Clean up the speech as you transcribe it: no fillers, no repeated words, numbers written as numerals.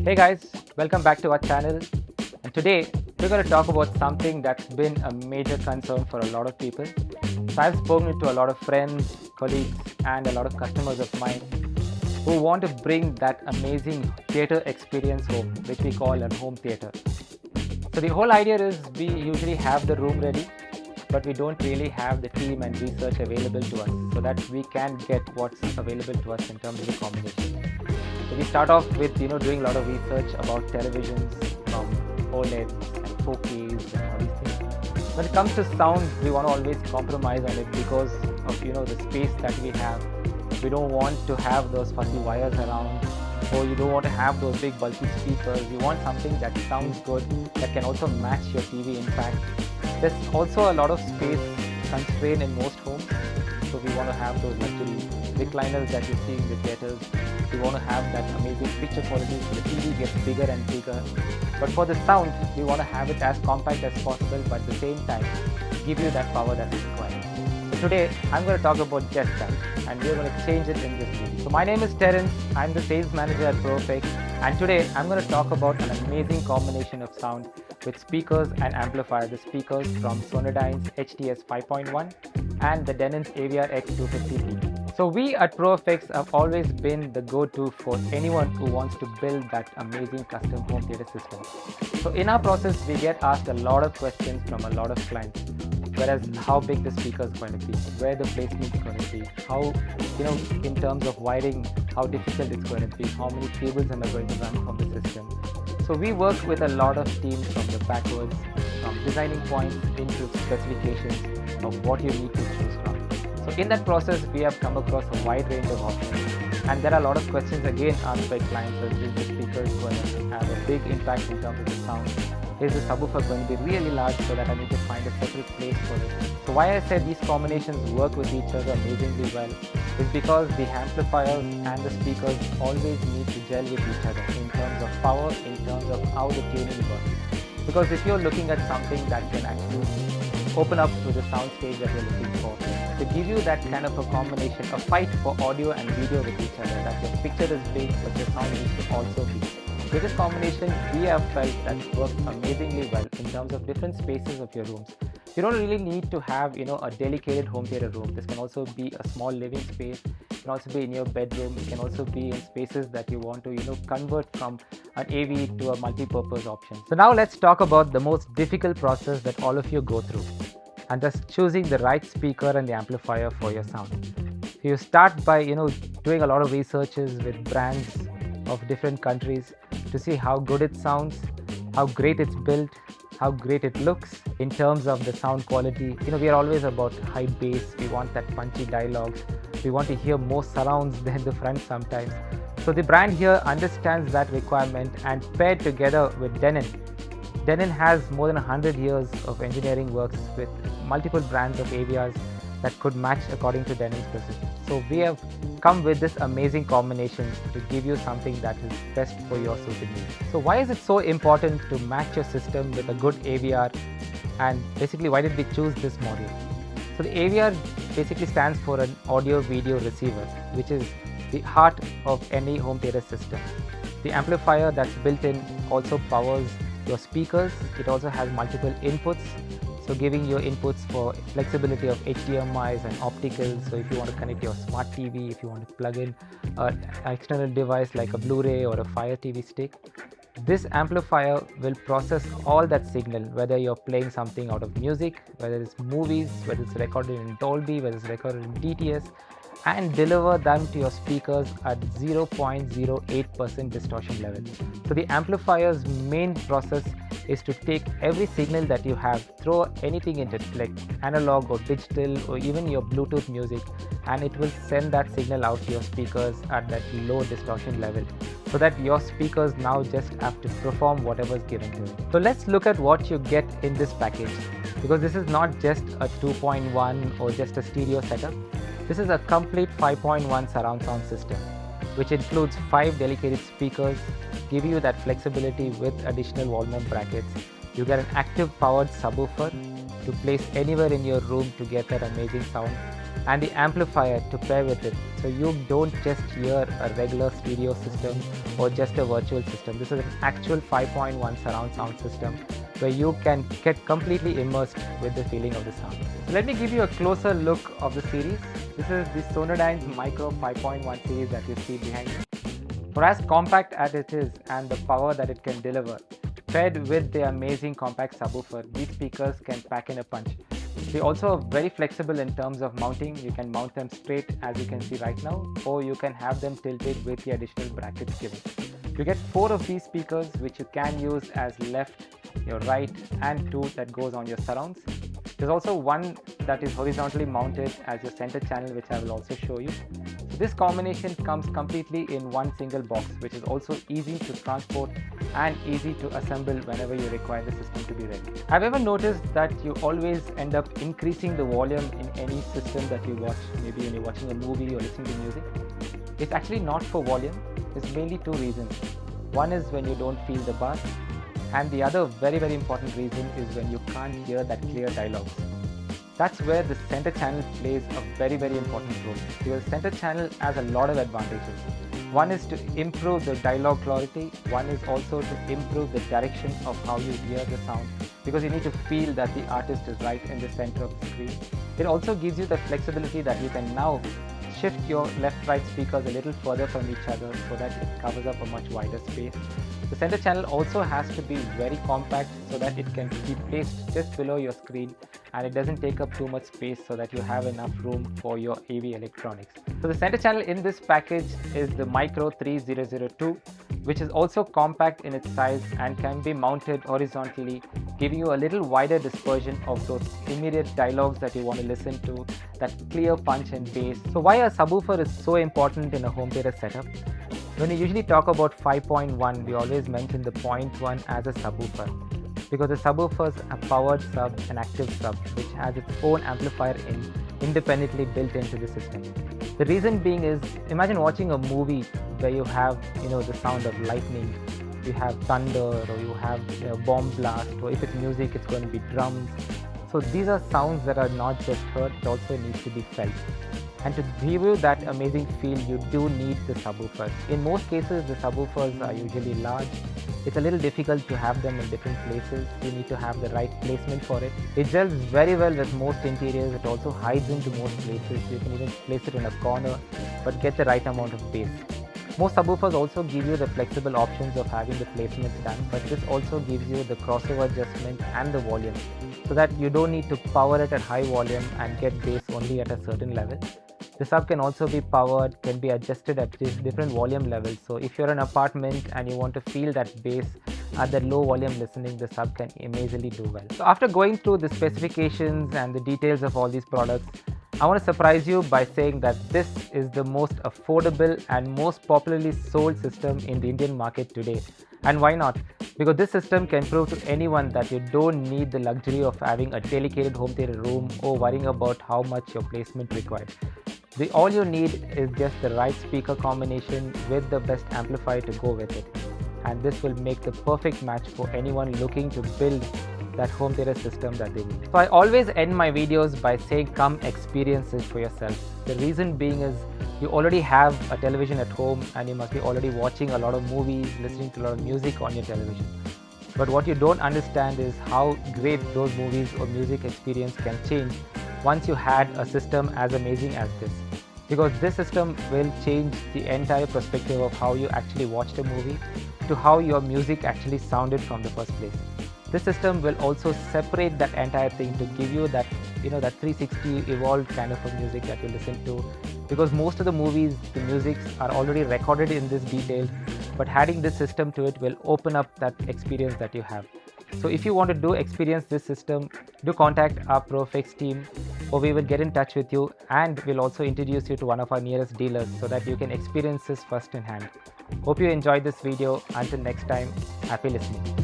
Hey guys, welcome back to our channel, and today we're going to talk about something that's been a major concern for a lot of people. So I've spoken to a lot of friends, colleagues and a lot of customers of mine who want to bring that amazing theatre experience home, which we call a home theatre. So the whole idea is we usually have the room ready, but we don't really have the team and research available to us so that we can get what's available to us in terms of the combination. So we start off with doing a lot of research about televisions from OLEDs and 4Ks and all these things. When it comes to sound, we want to always compromise on it because of the space that we have. We don't want to have those fussy wires around, or you don't want to have those big bulky speakers. You want something that sounds good, that can also match your TV. In fact, there's also a lot of space constraint in most homes, so we want to have those luxury recliners that you see in the theaters. We want to have that amazing picture quality so the TV gets bigger and bigger. But for the sound, we want to have it as compact as possible, but at the same time give you that power that is required. So today I'm going to talk about just that, and we're going to change it in this video. So my name is Terence, I'm the sales manager at ProFX, and today I'm going to talk about an amazing combination of sound with speakers and amplifiers. The speakers from Sonodyne's HTS 5.1 and the Denon's AVR X250P. So we at ProFX have always been the go-to for anyone who wants to build that amazing custom home theatre system. So in our process, we get asked a lot of questions from a lot of clients. Whereas how big the speaker is going to be, where the placement is going to be, how, in terms of wiring, how difficult it's going to be, how many cables am I going to run from the system. So we work with a lot of teams from the backwards, from designing points into specifications of what you need to choose from. So in that process, we have come across a wide range of options, and there are a lot of questions again asked by clients. Is the speaker going to have a big impact in terms of the sound? Is the subwoofer going to be really large so that I need to find a separate place for it? So why I said these combinations work with each other amazingly well is because the amplifiers and the speakers always need to gel with each other in terms of power, in terms of how the tuning works. Because if you're looking at something that can actually open up to the sound stage that you're looking for, to give you that kind of a combination, a fight for audio and video with each other, that your picture is big but your sound needs to also be. With this combination, we have felt that works amazingly well in terms of different spaces of your rooms. You don't really need to have a dedicated home theatre room. This can also be a small living space. It can also be in your bedroom. It can also be in spaces that you want to convert from an AV to a multi-purpose option. So now let's talk about the most difficult process that all of you go through, and that's choosing the right speaker and the amplifier for your sound. So you start by doing a lot of researches with brands of different countries to see how good it sounds, how great it's built, how great it looks in terms of the sound quality. We are always about high bass. We want that punchy dialogues. We want to hear more surrounds than the front sometimes. So the brand here understands that requirement and paired together with Denon. Denon has more than 100 years of engineering works with multiple brands of AVRs that could match according to Denon's specifics. So we have come with this amazing combination to give you something that is best for your suited needs. So why is it so important to match your system with a good AVR, and basically why did we choose this model? So the AVR basically stands for an audio video receiver, which is the heart of any home theatre system. The amplifier that's built in also powers your speakers. It also has multiple inputs, so giving you inputs for flexibility of HDMIs and opticals. So if you want to connect your smart TV, if you want to plug in an external device like a Blu-ray or a Fire TV stick, this amplifier will process all that signal, whether you're playing something out of music, whether it's movies, whether it's recorded in Dolby, whether it's recorded in DTS, and deliver them to your speakers at 0.08% distortion level. So the amplifier's main process is to take every signal that you have, throw anything into it, like analog or digital or even your Bluetooth music, and it will send that signal out to your speakers at that low distortion level, so that your speakers now just have to perform whatever is given to it. So let's look at what you get in this package, because this is not just a 2.1 or just a stereo setup. This is a complete 5.1 surround sound system, which includes 5 dedicated speakers, give you that flexibility with additional wall mount brackets. You get an active powered subwoofer to place anywhere in your room to get that amazing sound. and the amplifier to pair with it. So you don't just hear a regular stereo system or just a virtual system. This is an actual 5.1 surround sound system where you can get completely immersed with the feeling of the sound. So let me give you a closer look of the series. This is the Sonodyne Micro 5.1 series that you see behind me. For as compact as it is and the power that it can deliver, paired with the amazing compact subwoofer, these speakers can pack in a punch. They also are very flexible in terms of mounting. You can mount them straight as you can see right now, or you can have them tilted with the additional brackets given. You get 4 of these speakers which you can use as left, your right, and 2 that goes on your surrounds. There's also one that is horizontally mounted as your center channel, which I will also show you. So this combination comes completely in one single box, which is also easy to transport and easy to assemble whenever you require the system to be ready. Have you ever noticed that you always end up increasing the volume in any system that you watch? Maybe when you're watching a movie or listening to music. It's actually not for volume. It's mainly 2 reasons. One is when you don't feel the bass, and the other very important reason is when you can't hear that clear dialogue. That's where the center channel plays a very important role, because center channel has a lot of advantages. One is to improve the dialogue clarity, one is also to improve the direction of how you hear the sound, because you need to feel that the artist is right in the center of the screen. It also gives you the flexibility that you can now shift your left-right speakers a little further from each other so that it covers up a much wider space. The center channel also has to be very compact so that it can be placed just below your screen and it doesn't take up too much space, so that you have enough room for your AV electronics. So the center channel in this package is the Micro 3002, which is also compact in its size and can be mounted horizontally, giving you a little wider dispersion of those immediate dialogues that you want to listen to, that clear punch and bass. So why a subwoofer is so important in a home theater setup? When we usually talk about 5.1, we always mention the 0.1 as a subwoofer, because the subwoofers are powered sub and active sub, which has its own amplifier independently built into the system. The reason being is, imagine watching a movie where you have the sound of lightning, you have thunder, or you have bomb blast, or if it's music it's going to be drums. So these are sounds that are not just heard, it also needs to be felt. And to give you that amazing feel, you do need the subwoofers. In most cases, the subwoofers are usually large. It's a little difficult to have them in different places. You need to have the right placement for it. It gels very well with most interiors. It also hides into most places. You can even place it in a corner, but get the right amount of bass. Most subwoofers also give you the flexible options of having the placements done, but this also gives you the crossover adjustment and the volume, so that you don't need to power it at high volume and get bass only at a certain level. The sub can also be powered, can be adjusted at different volume levels. So if you're in an apartment and you want to feel that bass at the low volume listening, the sub can amazingly do well. So after going through the specifications and the details of all these products, I want to surprise you by saying that this is the most affordable and most popularly sold system in the Indian market today. And why not? Because this system can prove to anyone that you don't need the luxury of having a dedicated home theater room or worrying about how much your placement required. All you need is just the right speaker combination with the best amplifier to go with it. And this will make the perfect match for anyone looking to build that home theater system that they need. So I always end my videos by saying, come experience it for yourself. The reason being is, you already have a television at home and you must be already watching a lot of movies, listening to a lot of music on your television. But what you don't understand is how great those movies or music experience can change once you had a system as amazing as this. Because this system will change the entire perspective of how you actually watched a movie to how your music actually sounded from the first place. This system will also separate that entire thing to give you that, that 360 evolved kind of a music that you listen to. Because most of the movies, the musics are already recorded in this detail, but adding this system to it will open up that experience that you have. So if you want to experience this system, do contact our ProFix team, or we will get in touch with you and we'll also introduce you to one of our nearest dealers so that you can experience this first in hand. Hope you enjoyed this video. Until next time, happy listening.